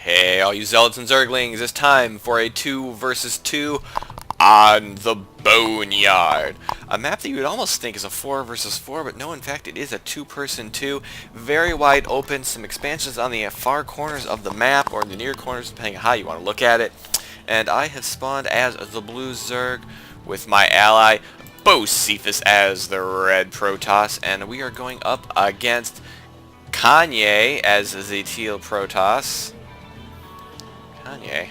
Hey, all you zealots and zerglings, it's time for a 2 versus 2 on the Boneyard. A map that you would almost think is a 4 versus 4, but no, in fact, it is a 2-person 2. Very wide open, some expansions on the far corners of the map, or the near corners, depending on how you want to look at it. And I have spawned as the blue Zerg with my ally, Bocephus as the red Protoss, and we are going up against Kanye as the teal Protoss. Kanye,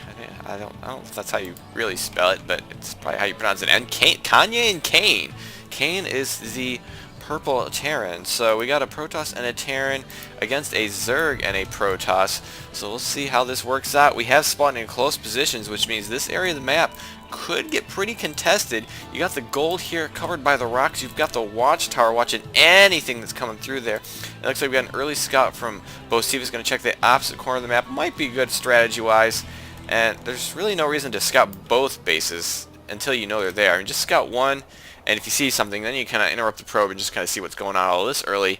I don't know if that's how you really spell it, but it's probably how you pronounce it. And Kanye and Kane. Kane is the purple Terran. So we got a Protoss and a Terran against a Zerg and a Protoss. So we'll see how this works out. We have spawned in close positions, which means this area of the map could get pretty contested. You got the gold here covered by the rocks. You've got the watchtower watching anything that's coming through there. It looks like we got an early scout from Bocephus going to check the opposite corner of the map. Might be good strategy-wise. And there's really no reason to scout both bases until you know they're there. And just scout one, and if you see something, then you kind of interrupt the probe and just kind of see what's going on. All this early,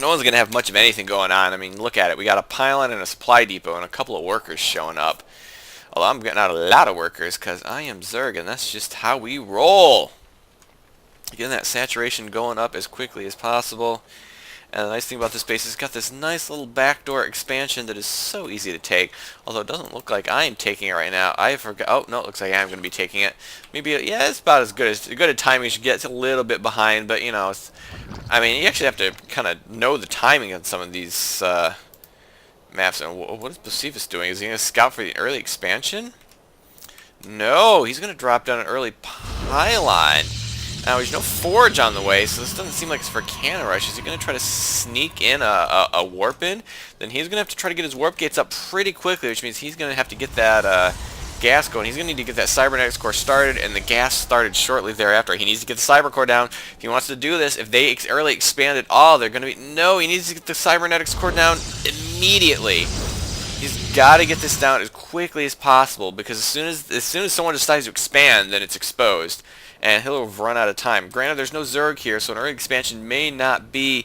no one's going to have much of anything going on. I mean, look at it. We got a pylon and a supply depot and a couple of workers showing up. Although I'm getting out a lot of workers because I am Zerg, and that's just how we roll. Getting that saturation going up as quickly as possible. And the nice thing about this base is it's got this nice little backdoor expansion that is so easy to take. Although it doesn't look like I'm taking it right now. I forgot. Oh no, it looks like I'm going to be taking it. Maybe yeah, it's about as good a timing as you get. It's a little bit behind, but you know, I mean, you actually have to kind of know the timing on some of these maps. And what is Bocephus doing? Is he going to scout for the early expansion? No, he's going to drop down an early pylon. Now, there's no forge on the way, so this doesn't seem like it's for cannon rush. Is he going to try to sneak in a warp in? Then he's going to have to try to get his warp gates up pretty quickly, which means he's going to have to get that gas going. He's going to need to get that cybernetics core started, and the gas started shortly thereafter. He needs to get the cyber core down. If he wants to do this, if they early expand at all, they're going to be... No, he needs to get the cybernetics core down immediately. He's got to get this down as quickly as possible, because as soon as someone decides to expand, then it's exposed. And he'll run out of time. Granted, there's no Zerg here, so an early expansion may not be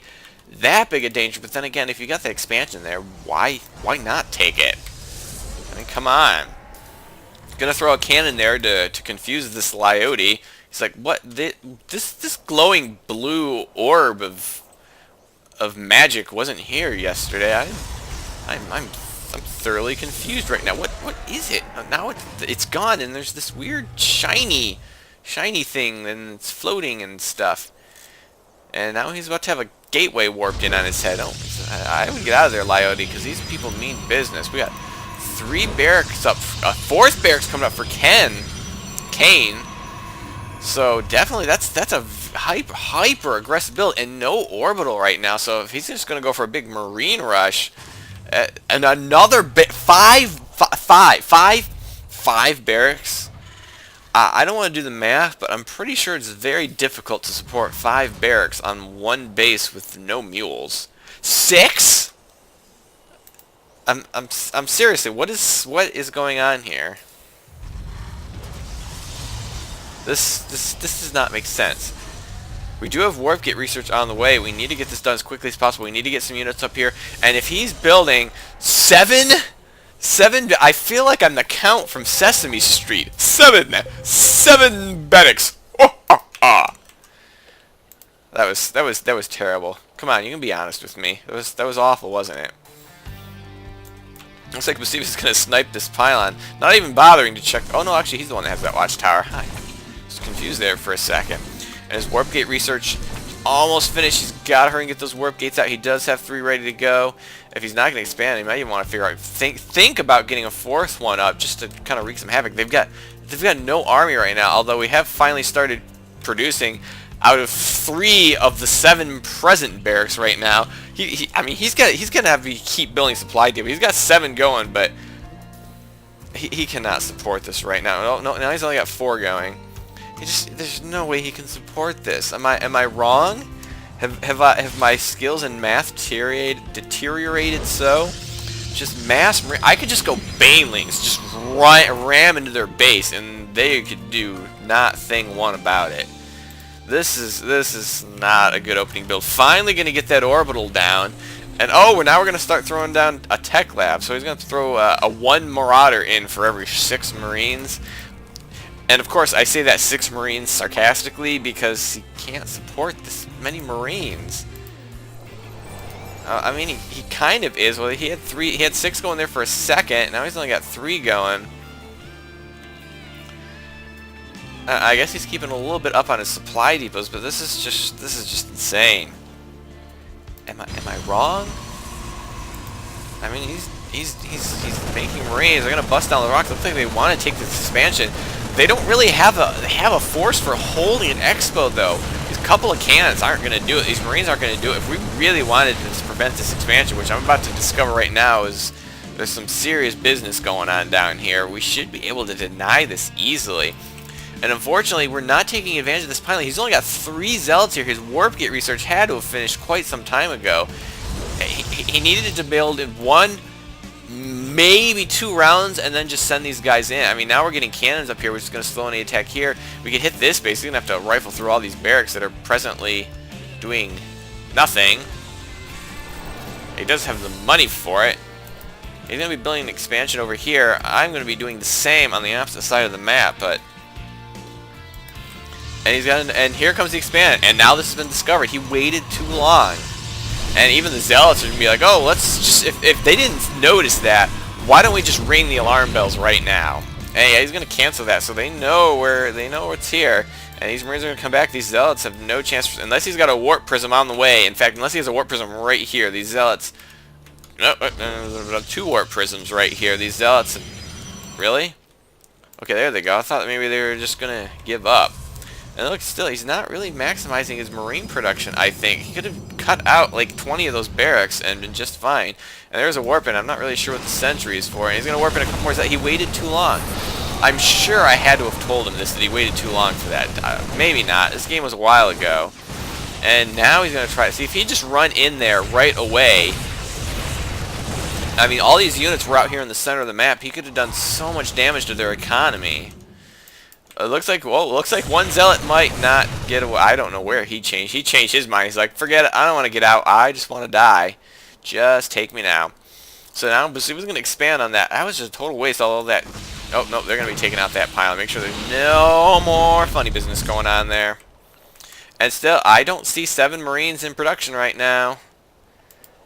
that big a danger. But then again, if you got that expansion there, why not take it? I mean, come on. Gonna throw a cannon there to confuse this Lyote. He's like, what? This glowing blue orb of magic wasn't here yesterday. I'm thoroughly confused right now. What is it? Now it's gone, and there's this weird shiny thing, and it's floating and stuff. And now he's about to have a gateway warped in on his head. Oh, I would get out of there, Lyote, because these people mean business. We got 3 barracks up, a 4th barracks coming up for Kane. So definitely that's a hyper aggressive build, and no orbital right now. So if he's just going to go for a big marine rush, and another five barracks. I don't want to do the math, but I'm pretty sure it's very difficult to support 5 barracks on one base with no mules. 6? I'm seriously, what is going on here? This does not make sense. We do have warp gate research on the way. We need to get this done as quickly as possible. We need to get some units up here. And if he's building 7, I feel like I'm the Count from Sesame Street. 7 barracks. That was terrible. Come on, you can be honest with me. That was awful, wasn't it? Looks like Bocephus is gonna snipe this pylon, not even bothering to check. Oh no, actually he's the one that has that watchtower. I was confused there for a second. And his warp gate research almost finished. He's got to hurry and get those warp gates out. He does have 3 ready to go. If he's not going to expand, he might even want to figure out, think about getting a 4th one up just to kind of wreak some havoc. They've got no army right now, although we have finally started producing out of 3 of the 7 present barracks right now. I mean, he's going to have to keep building supply depot. He's got 7 going, but he cannot support this right now. No, now he's only got 4 going. There's no way he can support this. Am I wrong? Have my skills in math deteriorated so? Just I could just go banelings, just ram into their base, and they could do not thing one about it. This is not a good opening build. Finally going to get that orbital down, And oh, now we're going to start throwing down a tech lab. So he's going to throw a 1 Marauder in for every 6 Marines. And of course, I say that 6 Marines sarcastically because he can't support this many Marines. I mean, he kind of is. Well, he had 6 going there for a second. Now he's only got 3 going. I guess he's keeping a little bit up on his supply depots, but this is just insane. Am I wrong? I mean, he's making Marines. They're gonna bust down the rocks. Looks like they want to take this expansion. They don't really have a force for holding an expo though. These couple of cannons aren't gonna do it. These Marines aren't gonna do it. If we really wanted to prevent this expansion, which I'm about to discover right now, is there's some serious business going on down here. We should be able to deny this easily. And unfortunately, we're not taking advantage of this pilot. He's only got 3 Zealots here. His Warp Gate research had to have finished quite some time ago. He needed to build in 1, maybe 2 rounds, and then just send these guys in. I mean, now we're getting cannons up here, which is going to slow any attack here. We could hit this base. We're going to have to rifle through all these barracks that are presently doing nothing. He does have the money for it. He's going to be building an expansion over here. I'm going to be doing the same on the opposite side of the map, but... And here comes the expand, and now this has been discovered. He waited too long, and even the Zealots are gonna be like, "Oh, let's just." If they didn't notice that, why don't we just ring the alarm bells right now? And yeah, he's gonna cancel that, so they know what's here. And these Marines are gonna come back. These Zealots have no chance unless he's got a warp prism on the way. In fact, unless he has a warp prism right here, these Zealots. No, 2 warp prisms right here. These Zealots, really? Okay, there they go. I thought maybe they were just gonna give up. And look, still, he's not really maximizing his Marine production, I think. He could have cut out like 20 of those barracks and been just fine. And there's a warp in. I'm not really sure what the sentry is for. And he's going to warp in a couple more. He waited too long. I'm sure I had to have told him this, that he waited too long for that. Maybe not. This game was a while ago. And now he's going to try. See, if he just run in there right away... I mean, all these units were out here in the center of the map. He could have done so much damage to their economy. It looks like, well, looks like 1 Zealot might not get away. I don't know where he changed. He changed his mind. He's like, forget it. I don't want to get out. I just want to die. Just take me now. So now, but he was going to expand on that. That was just a total waste. All of that. Oh, no, they're going to be taking out that pile. Make sure there's no more funny business going on there. And still, I don't see 7 Marines in production right now.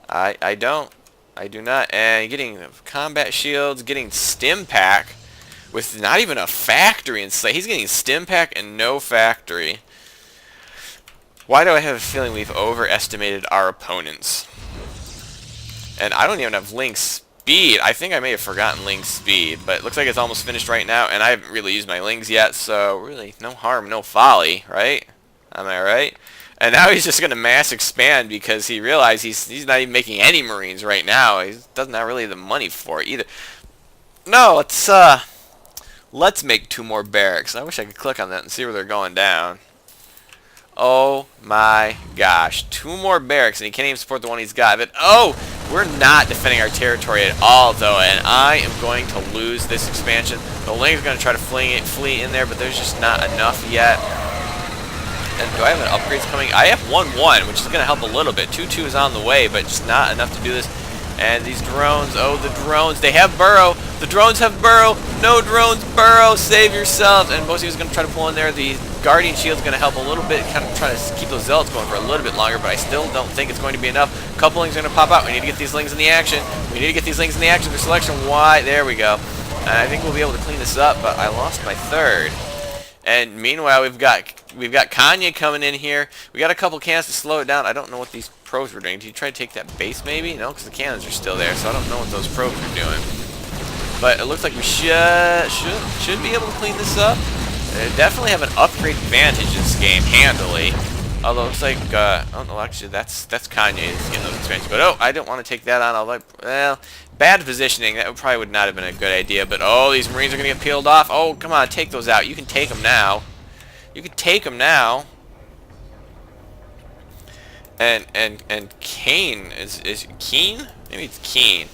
I don't. I do not. And getting combat shields, getting stim pack. With not even a factory in sight. He's getting stim pack and no factory. Why do I have a feeling we've overestimated our opponents? And I don't even have link speed. I think I may have forgotten link speed. But it looks like it's almost finished right now. And I haven't really used my lings yet. So really, no harm, no folly, right? Am I right? And now he's just going to mass expand because he realized he's not even making any Marines right now. He doesn't have really the money for it either. No, let's make 2 more barracks. I wish I could click on that and see where they're going down. Oh my gosh. 2 more barracks and he can't even support the one he's got. But oh, we're not defending our territory at all though, and I am going to lose this expansion. The Ling's going to try to flee in there, but there's just not enough yet. And do I have an upgrades coming? I have 1-1, which is going to help a little bit. 2-2 is on the way, but just not enough to do this. And these drones, oh, the drones, they have burrow. The drones have burrow. No drones, burrow. Save yourselves. And Bosie was going to try to pull in there. The Guardian Shield's going to help a little bit, kind of try to keep those Zealots going for a little bit longer, but I still don't think it's going to be enough. Couplings are going to pop out. We need to get these Lings in the action. We need to get these Lings in the action for selection. Why? There we go. And I think we'll be able to clean this up, but I lost my 3rd. And meanwhile, we've got Kanya coming in here. We got a couple cannons to slow it down. I don't know what these probes were doing. Did you try to take that base maybe? No, because the cannons are still there, so I don't know what those probes are doing. But it looks like we should be able to clean this up. Definitely have an upgrade advantage in this game, handily. Although it looks like, oh no, actually that's Kanye is getting those expansions. But oh, I don't want to take that on. Well, bad positioning. That probably would not have been a good idea. But oh, these Marines are going to get peeled off. Oh, come on, take those out. You can take them now. You can take them now. And Kane is Keen? Maybe it's Keen.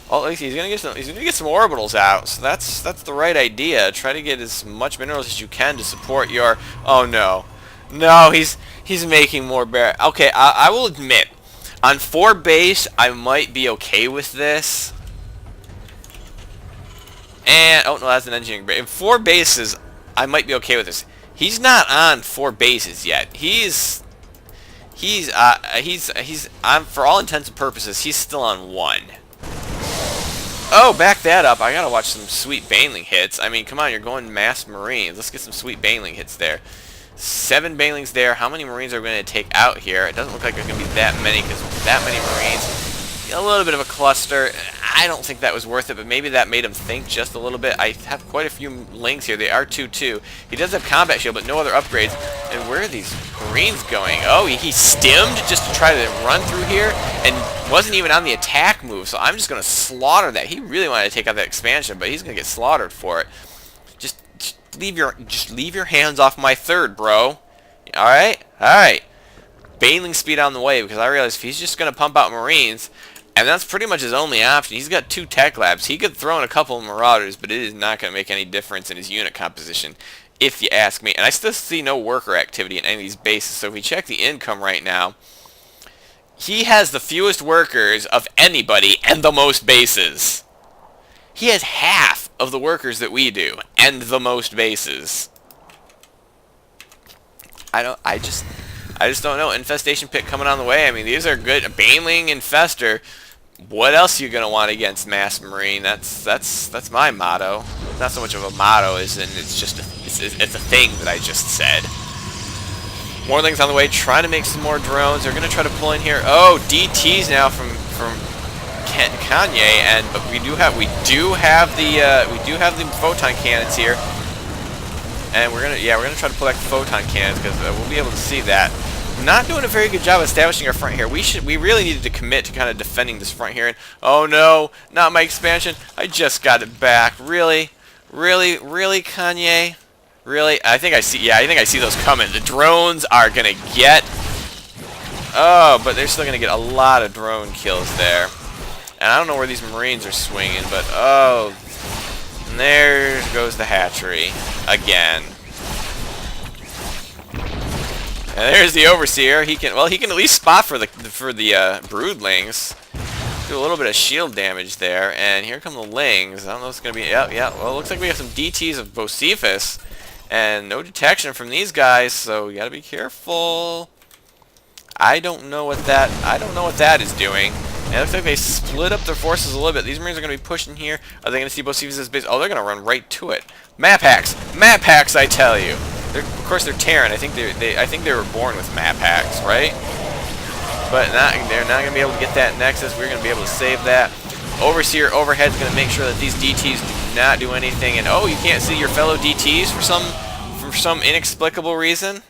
Oh, he's gonna get some orbitals out. So that's the right idea. Try to get as much minerals as you can to support your. Oh no, no, he's making more barracks. Okay, I will admit, On 4 base, I might be okay with this. And, oh no, that's an engineering base. In 4 bases, I might be okay with this. He's not on 4 bases yet. He's for all intents and purposes, he's still on 1. Oh, back that up. I gotta watch some sweet Baneling hits. I mean, come on, you're going mass Marines. Let's get some sweet Baneling hits there. 7 Banelings there. How many Marines are we going to take out here? It doesn't look like there's going to be that many, because that many Marines, a little bit of a cluster. I don't think that was worth it, but maybe that made him think just a little bit. I have quite a few Lings here. They are 2-2. He does have combat shield, but no other upgrades. And where are these Marines going? Oh, he stimmed just to try to run through here, and wasn't even on the attack move, so I'm just going to slaughter that. He really wanted to take out that expansion, but he's going to get slaughtered for it. Just leave your hands off my third, bro. Alright? Alright. Baneling speed on the way, because I realize if he's just going to pump out Marines, and that's pretty much his only option. He's got 2 tech labs. He could throw in a couple of Marauders, but it is not going to make any difference in his unit composition, if you ask me. And I still see no worker activity in any of these bases, so if we check the income right now, he has the fewest workers of anybody and the most bases. He has half of the workers that we do, and the most bases. I just don't know. Infestation Pit coming on the way. I mean, these are good. Baneling, Infester. What else are you gonna want against Mass Marine? That's my motto. Not so much of a motto, it's just it's a thing that I just said. More things on the way. Trying to make some more drones. They're gonna try to pull in here. Oh, DTs now from Kanye, but we do have the photon cannons here. And we're gonna try to pull back the photon cannons, because we'll be able to see that. Not doing a very good job establishing our front here. We really needed to commit to kind of defending this front here. And oh no, not my expansion. I just got it back. Really, Kanye. Really? I think I see those coming. The drones are gonna get. Oh, but they're still gonna get a lot of drone kills there. And I don't know where these Marines are swinging, but oh. And there goes the hatchery again. And there's the Overseer. He can at least spot for the broodlings. Do a little bit of shield damage there. And here come the Lings. I don't know if it's gonna be. Yeah. Well, it looks like we have some DTs of Bocephus, and no detection from these guys. So you gotta be careful. I don't know what that is doing. And it looks like they split up their forces a little bit. These Marines are going to be pushing here. Are they going to see Bocephus' base? Oh, they're going to run right to it. Map hacks! Map hacks, I tell you! Of course, they're Terran. I think they were born with map hacks, right? But they're not going to be able to get that Nexus. We're going to be able to save that. Overseer overhead's going to make sure that these DTs do not do anything. And oh, you can't see your fellow DTs for some inexplicable reason?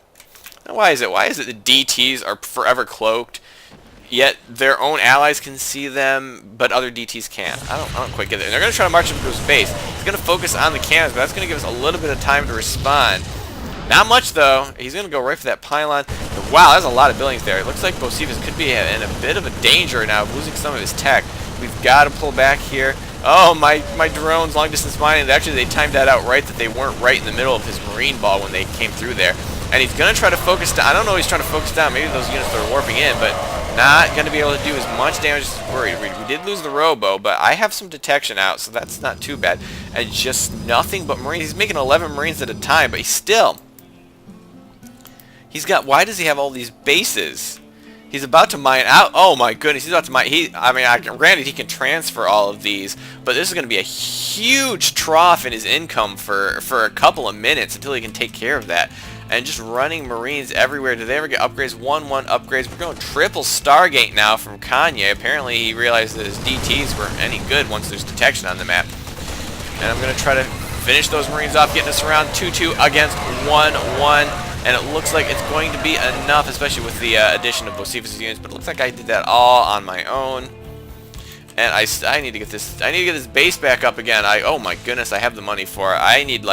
Now, why is it? Why is it the DTs are forever cloaked, yet their own allies can see them, but other DTs can't? I don't quite get it. And they're going to try to march up to his base. He's going to focus on the cannons, but that's going to give us a little bit of time to respond. Not much, though. He's going to go right for that pylon. But wow, there's a lot of buildings there. It looks like Bocephus could be in a bit of a danger now of losing some of his tech. We've got to pull back here. Oh, my drones, long-distance mining. Actually, they timed that out right, that they weren't right in the middle of his Marine ball when they came through there. And he's going to try to focus down. I don't know what he's trying to focus down. Maybe those units are warping in, but not going to be able to do as much damage as worried. We did lose the Robo, but I have some detection out, so that's not too bad. And just nothing but Marines. He's making 11 Marines at a time, but he's got, why does he have all these bases? He's about to mine out. Oh my goodness, he's about to mine. Granted, he can transfer all of these, but this is going to be a huge trough in his income for a couple of minutes until he can take care of that. And just running Marines everywhere. Did they ever get upgrades? 1-1 upgrades. We're going triple Stargate now from Kanye. Apparently he realized that his DTs weren't any good once there's detection on the map. And I'm going to try to finish those Marines off, getting us around 2-2 against 1-1. And it looks like it's going to be enough, especially with the addition of Bocephus' units. But it looks like I did that all on my own. And I need to get this base back up again. Oh my goodness, I have the money for it. I need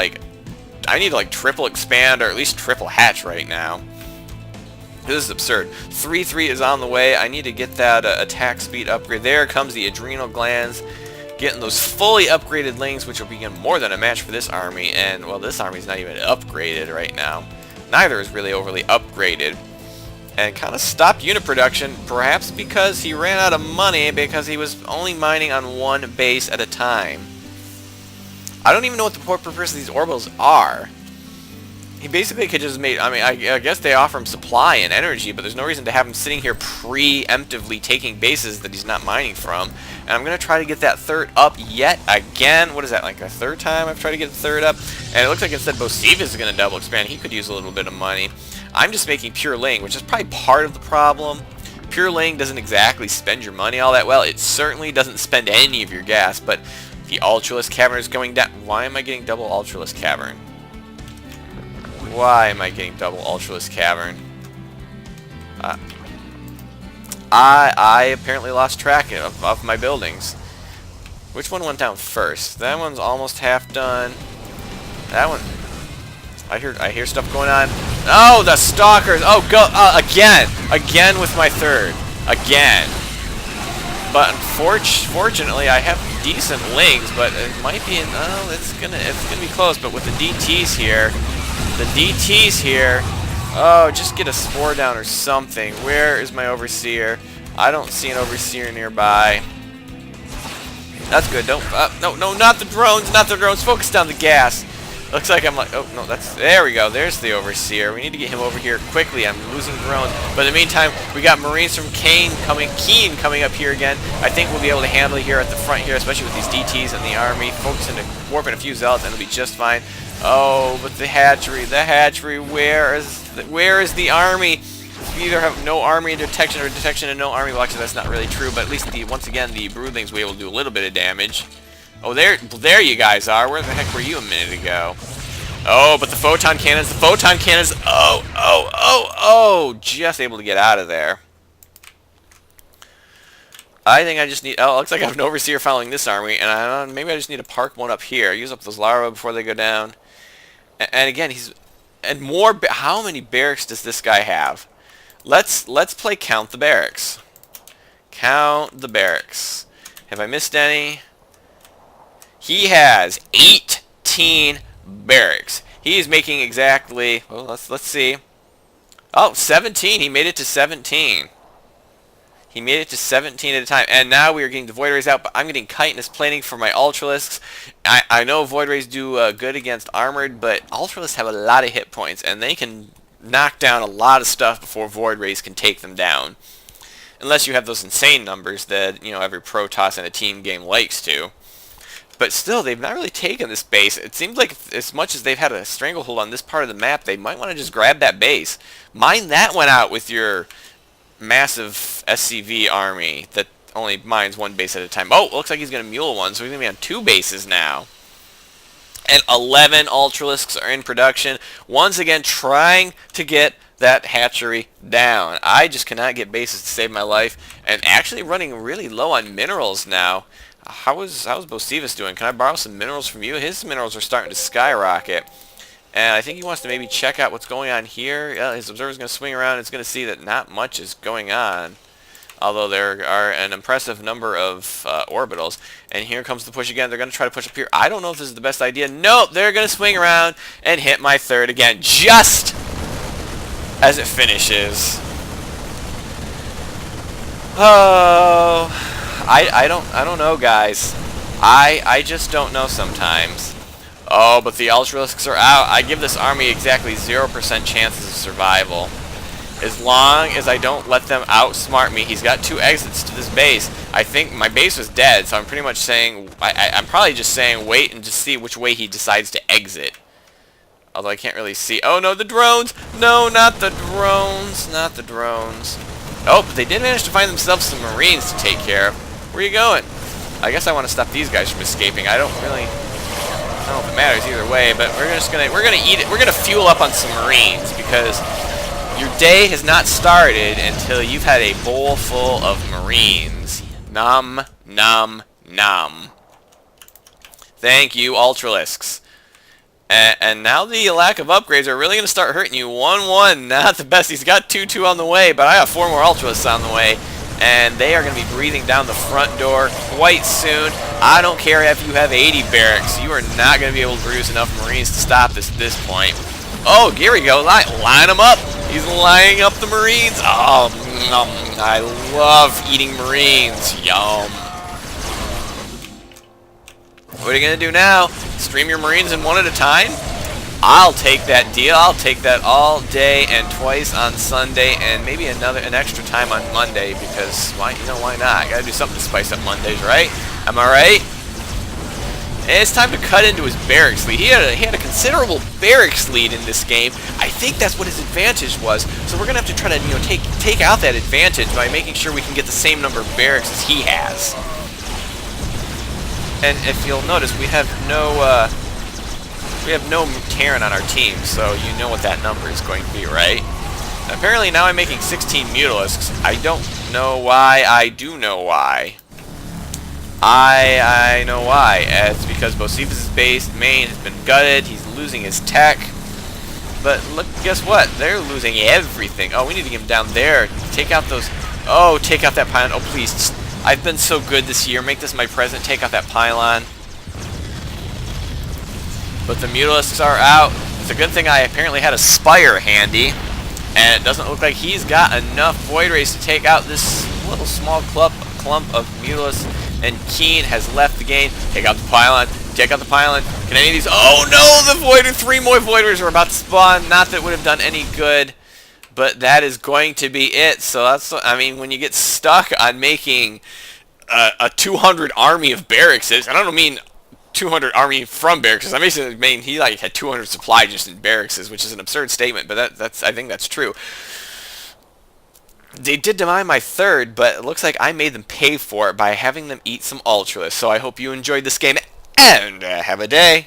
like triple expand, or at least triple hatch right now. This is absurd. 3-3 is on the way. I need to get that attack speed upgrade. There comes the adrenal glands. Getting those fully upgraded Lings, which will be more than a match for this army. And, well, this army's not even upgraded right now. Neither is really overly upgraded. and kind of stopped unit production, perhaps because he ran out of money because he was only mining on one base at a time. I don't even know what the purpose of these orbitals are. He basically could just make, I mean, I guess they offer him supply and energy, but there's no reason to have him sitting here preemptively taking bases that he's not mining from. And I'm going to try to get that third up yet again. What is that, like a third time I've tried to get the third up? And it looks like instead Bosivas is going to double expand. He could use a little bit of money. I'm just making pure laying, which is probably part of the problem. Pure laying doesn't exactly spend your money all that well. It certainly doesn't spend any of your gas, but the Ultralisk Cavern is going down. Why am I getting double Ultralisk Cavern? Why am I getting double Ultralisk Cavern? I apparently lost track of my buildings. Which one went down first? That one's almost half done. That one... I hear stuff going on. Oh, the stalkers! Oh, go again with my third, again. But unfortunately, I have decent lings, but it might be. It's gonna be close. But with the DTs here, oh, just get a spore down or something. Where is my overseer? I don't see an overseer nearby. That's good. Don't. No, not the drones, not the drones. Focus down the gas. Looks like I'm like, oh, no, there we go. There's the overseer. We need to get him over here quickly. I'm losing drones. But in the meantime, we got Marines from Keen coming up here again. I think we'll be able to handle it here at the front here, especially with these DTs and the army. Focusing to warping a few zealots, and it'll be just fine. Oh, but the hatchery, where is the army? We either have no army detection or detection and no army. Well, actually, that's not really true, but at least, once again, the broodlings will be able to do a little bit of damage. Oh, there you guys are. Where the heck were you a minute ago? Oh, but the photon cannons, oh, just able to get out of there. I think I just need, oh, it looks like I have an overseer following this army, and maybe I just need to park one up here. Use up those larvae before they go down. And again, how many barracks does this guy have? Let's play Count the Barracks. Count the Barracks. Have I missed any? He has 18 barracks. He is making exactly, well, let's see. Oh, 17. He made it to 17. He made it to 17 at a time. And now we are getting the Void Rays out, but I'm getting chitinous plating for my Ultralisks. I know Void Rays do good against armored, but Ultralisks have a lot of hit points, and they can knock down a lot of stuff before Void Rays can take them down. Unless you have those insane numbers that, you know, every Protoss in a team game likes to. But still, they've not really taken this base. It seems like as much as they've had a stranglehold on this part of the map, they might want to just grab that base. Mine that one out with your massive SCV army that only mines one base at a time. Oh, looks like he's going to mule one, so he's going to be on 2 bases now. And 11 Ultralisks are in production. Once again, trying to get that hatchery down. I just cannot get bases to save my life. And actually running really low on minerals now. How's Bosivas doing? Can I borrow some minerals from you? His minerals are starting to skyrocket. And I think he wants to maybe check out what's going on here. Yeah, his observer's going to swing around and it's going to see that not much is going on. Although there are an impressive number of orbitals. And here comes the push again. They're going to try to push up here. I don't know if this is the best idea. Nope, they're going to swing around and hit my third again. Just as it finishes. Oh, I don't know, guys. I just don't know sometimes. Oh, but the Ultralisks are out. I give this army exactly 0% chances of survival. As long as I don't let them outsmart me. He's got 2 exits to this base. I think my base was dead, so I'm pretty much saying, I'm probably just saying wait and just see which way he decides to exit. Although I can't really see. Oh no, the drones! No, not the drones. Not the drones. Oh, but they did manage to find themselves some Marines to take care of. Where are you going? I guess I want to stop these guys from escaping. I don't know if it matters either way, but we're gonna eat it. We're gonna fuel up on some Marines because your day has not started until you've had a bowl full of Marines. Nom, nom, nom. Thank you, Ultralisks. And now the lack of upgrades are really going to start hurting you. 1-1, not the best. He's got 2-2 on the way, but I have 4 more Ultralisks on the way. And they are going to be breathing down the front door quite soon. I don't care if you have 80 barracks. You are not going to be able to produce enough Marines to stop this at this point. Oh, here we go. Line them up. He's lining up the Marines. Oh, I love eating Marines. Yum. What are you going to do now? Stream your Marines in one at a time? I'll take that deal. I'll take that all day and twice on Sunday and maybe an extra time on Monday because why not? I gotta do something to spice up Mondays, right? Am I right? And it's time to cut into his barracks lead. He had a considerable barracks lead in this game. I think that's what his advantage was. So we're gonna have to try to take out that advantage by making sure we can get the same number of barracks as he has. And if you'll notice, we have no Terran on our team, so you know what that number is going to be, right? Apparently now I'm making 16 Mutalisks. I don't know why. I do know why. I know why. It's because Bocephus' base main has been gutted. He's losing his tech. But look, guess what? They're losing everything. Oh, we need to get him down there. Take out those... Oh, take out that pylon. Oh, please. I've been so good this year. Make this my present. Take out that pylon. But the Mutalisks are out. It's a good thing I apparently had a Spire handy. And it doesn't look like he's got enough Void Rays to take out this little small clump of Mutalisks. And Keen has left the game. Take out the pylon. Take out the pylon. Can any of these... Oh no! The Void... 3 more Void Rays are about to spawn. Not that it would have done any good. But that is going to be it. So that's... I mean, when you get stuck on making a 200 army of barracks, and I don't mean 200 army from barracks. I mean he like had 200 supply just in barracks, which is an absurd statement, but that's I think that's true. They did deny my third, but it looks like I made them pay for it by having them eat some Ultralisk. So I hope you enjoyed this game and have a day.